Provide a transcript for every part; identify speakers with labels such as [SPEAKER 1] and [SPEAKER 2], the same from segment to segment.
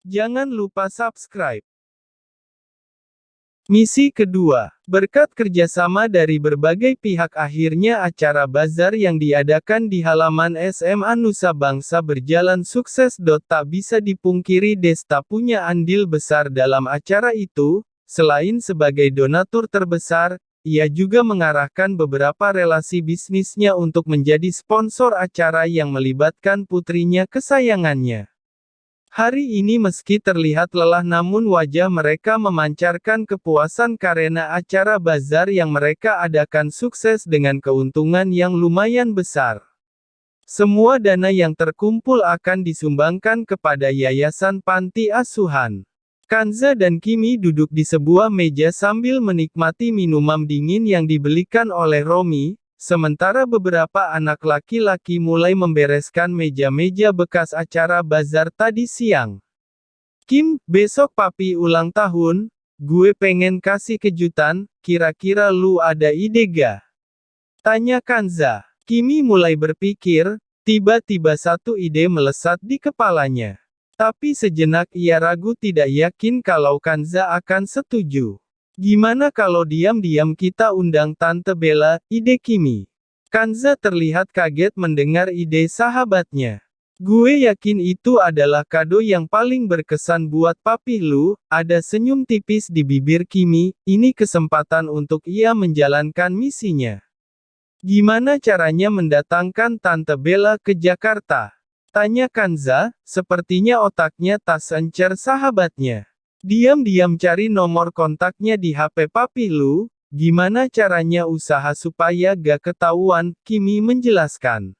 [SPEAKER 1] Jangan lupa subscribe. Misi kedua, berkat kerjasama dari berbagai pihak akhirnya acara bazar yang diadakan di halaman SMA Nusa Bangsa berjalan sukses. Tak bisa dipungkiri Desta punya andil besar dalam acara itu, selain sebagai donatur terbesar, ia juga mengarahkan beberapa relasi bisnisnya untuk menjadi sponsor acara yang melibatkan putrinya kesayangannya. Hari ini meski terlihat lelah namun wajah mereka memancarkan kepuasan karena acara bazar yang mereka adakan sukses dengan keuntungan yang lumayan besar. Semua dana yang terkumpul akan disumbangkan kepada Yayasan Panti Asuhan. Kanza dan Kimi duduk di sebuah meja sambil menikmati minuman dingin yang dibelikan oleh Romi. Sementara beberapa anak laki-laki mulai membereskan meja-meja bekas acara bazar tadi siang. Kim, besok papi ulang tahun, gue pengen kasih kejutan, kira-kira lu ada ide gak? Tanya Kanza. Kimi mulai berpikir, tiba-tiba satu ide melesat di kepalanya. Tapi sejenak ia ragu tidak yakin kalau Kanza akan setuju. Gimana kalau diam-diam kita undang Tante Bella, ide Kimi. Kanza terlihat kaget mendengar ide sahabatnya. Gue yakin itu adalah kado yang paling berkesan buat papi lu, ada senyum tipis di bibir Kimi, ini kesempatan untuk ia menjalankan misinya. Gimana caranya mendatangkan Tante Bella ke Jakarta? Tanya Kanza, sepertinya otaknya tak sencer sahabatnya. Diam-diam cari nomor kontaknya di HP papi lu, gimana caranya usaha supaya gak ketahuan, Kimi menjelaskan.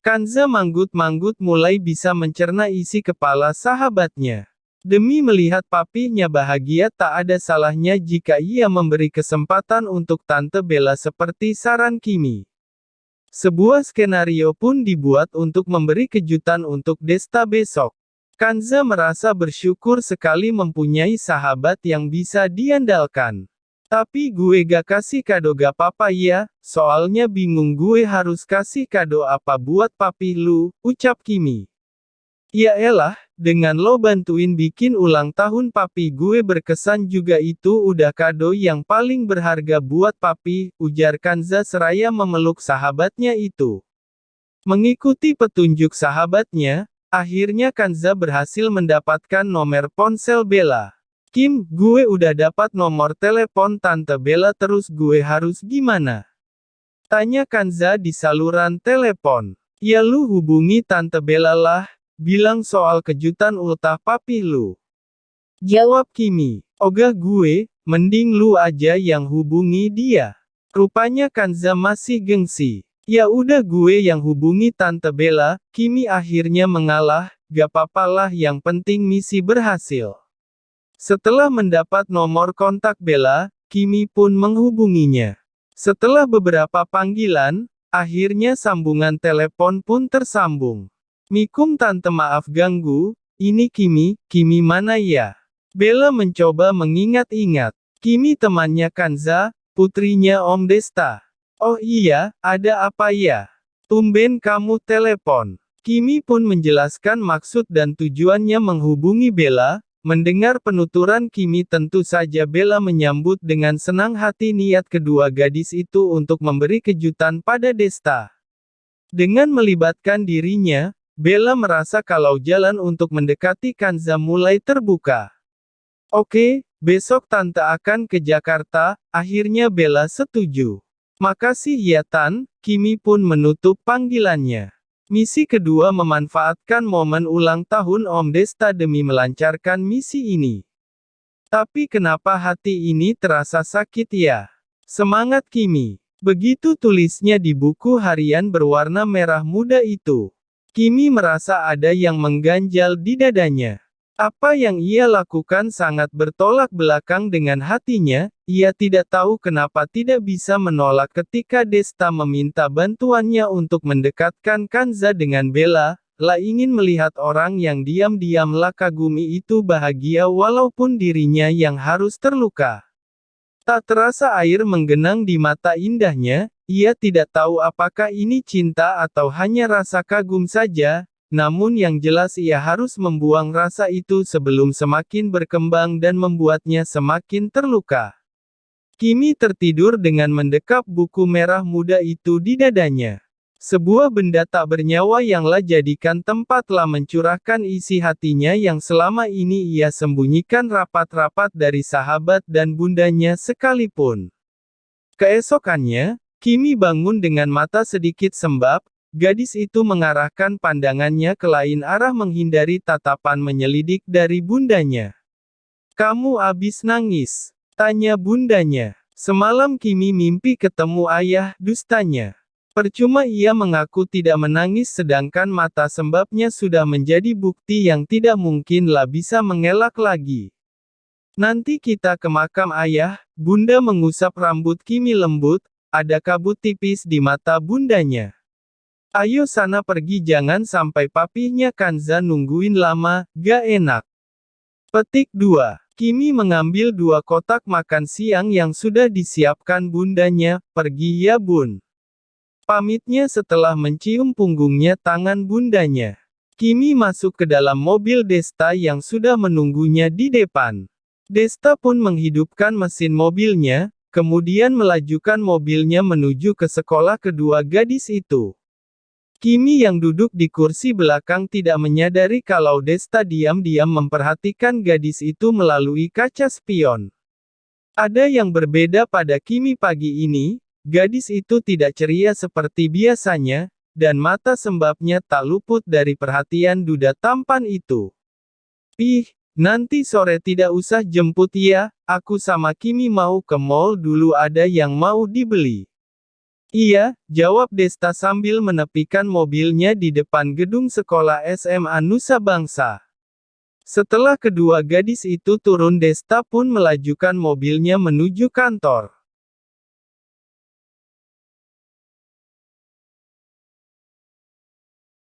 [SPEAKER 1] Kanza manggut-manggut mulai bisa mencerna isi kepala sahabatnya. Demi melihat papinya bahagia tak ada salahnya jika ia memberi kesempatan untuk Tante Bella seperti saran Kimi. Sebuah skenario pun dibuat untuk memberi kejutan untuk Desta besok. Kanza merasa bersyukur sekali mempunyai sahabat yang bisa diandalkan. Tapi gue gak kasih kado gak apa-apa ya, soalnya bingung gue harus kasih kado apa buat papi lu, ucap Kimi. Ya elah, dengan lo bantuin bikin ulang tahun papi gue berkesan juga itu udah kado yang paling berharga buat papi, ujar Kanza seraya memeluk sahabatnya itu. Mengikuti petunjuk sahabatnya, akhirnya Kanza berhasil mendapatkan nomor ponsel Bella. Kim, gue udah dapat nomor telepon Tante Bella terus gue harus gimana? Tanya Kanza di saluran telepon. Ya lu hubungi Tante Bella lah, bilang soal kejutan ultah papi lu. Jawab Kimi. Ogah gue, mending lu aja yang hubungi dia. Rupanya Kanza masih gengsi. Ya udah gue yang hubungi Tante Bella, Kimi akhirnya mengalah, gak papalah yang penting misi berhasil. Setelah mendapat nomor kontak Bella, Kimi pun menghubunginya. Setelah beberapa panggilan, akhirnya sambungan telepon pun tersambung. Mikum tante maaf ganggu, ini Kimi, Kimi mana ya? Bella mencoba mengingat-ingat. Kimi temannya Kanza, putrinya Om Desta. Oh iya, ada apa ya? Tumben kamu telepon. Kimi pun menjelaskan maksud dan tujuannya menghubungi Bella. Mendengar penuturan Kimi tentu saja Bella menyambut dengan senang hati niat kedua gadis itu untuk memberi kejutan pada Desta. Dengan melibatkan dirinya, Bella merasa kalau jalan untuk mendekati Kanza mulai terbuka. Oke, besok tante akan ke Jakarta, akhirnya Bella setuju. Makasih ya Tan, Kimi pun menutup panggilannya. Misi kedua memanfaatkan momen ulang tahun Om Desta demi melancarkan misi ini. Tapi kenapa hati ini terasa sakit ya? Semangat Kimi. Begitu tulisnya di buku harian berwarna merah muda itu. Kimi merasa ada yang mengganjal di dadanya. Apa yang ia lakukan sangat bertolak belakang dengan hatinya, ia tidak tahu kenapa tidak bisa menolak ketika Desta meminta bantuannya untuk mendekatkan Kanza dengan Bella, ingin melihat orang yang diam-diam kagumi itu bahagia walaupun dirinya yang harus terluka. Tak terasa air menggenang di mata indahnya, ia tidak tahu apakah ini cinta atau hanya rasa kagum saja. namun yang jelas ia harus membuang rasa itu sebelum semakin berkembang dan membuatnya semakin terluka. Kimi tertidur dengan mendekap buku merah muda itu di dadanya. Sebuah benda tak bernyawa yang La jadikan tempat La mencurahkan isi hatinya yang selama ini ia sembunyikan rapat-rapat dari sahabat dan bundanya sekalipun. Keesokannya, Kimi bangun dengan mata sedikit sembab. Gadis itu mengarahkan pandangannya ke lain arah menghindari tatapan menyelidik dari bundanya. "Kamu abis nangis?" tanya bundanya. "Semalam Kimi mimpi ketemu ayah," dustanya. Percuma ia mengaku tidak menangis sedangkan mata sembabnya sudah menjadi bukti yang tidak mungkin La bisa mengelak lagi. "Nanti kita ke makam ayah," bunda mengusap rambut Kimi lembut, ada kabut tipis di mata bundanya. "Ayo sana pergi jangan sampai papihnya Kanza nungguin lama, gak enak." Petik 2. Kimi mengambil 2 kotak makan siang yang sudah disiapkan bundanya, "Pergi ya bun." Pamitnya setelah mencium punggungnya tangan bundanya. Kimi masuk ke dalam mobil Desta yang sudah menunggunya di depan. Desta pun menghidupkan mesin mobilnya, kemudian melajukan mobilnya menuju ke sekolah kedua gadis itu. Kimi yang duduk di kursi belakang tidak menyadari kalau Desta diam-diam memperhatikan gadis itu melalui kaca spion. Ada yang berbeda pada Kimi pagi ini, gadis itu tidak ceria seperti biasanya, dan mata sembabnya tak luput dari perhatian duda tampan itu. "Ih, nanti sore tidak usah jemput ya, aku sama Kimi mau ke mall dulu ada yang mau dibeli." "Iya," jawab Desta sambil menepikan mobilnya di depan gedung sekolah SMA Nusa Bangsa. Setelah kedua gadis itu turun Desta pun melajukan mobilnya menuju kantor.